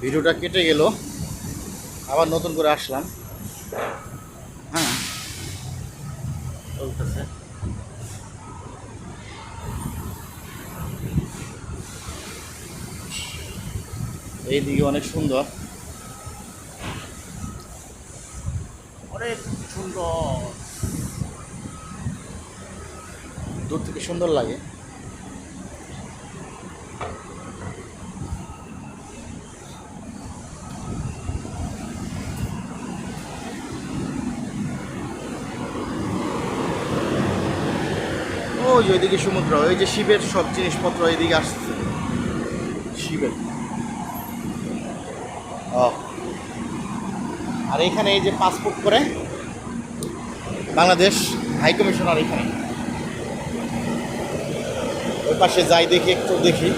ভিডিওটা কেটে গেল, আবার নতুন করে আসলাম। হ্যাঁ, চলতেছে। এইদিকে অনেক সুন্দর, অনেক সুন্দর, দূর থেকে সুন্দর লাগে। ওই যে ওইদিকে সমুদ্র, ওই যে শিবের সব জিনিসপত্র এইদিকে আসছে, শিবের। ও, আর এখানে এই যে পাসপোর্ট করে বাংলাদেশ হাই কমিশনার এখানে। ওই পাশে যাই, দেখি একটু দেখি।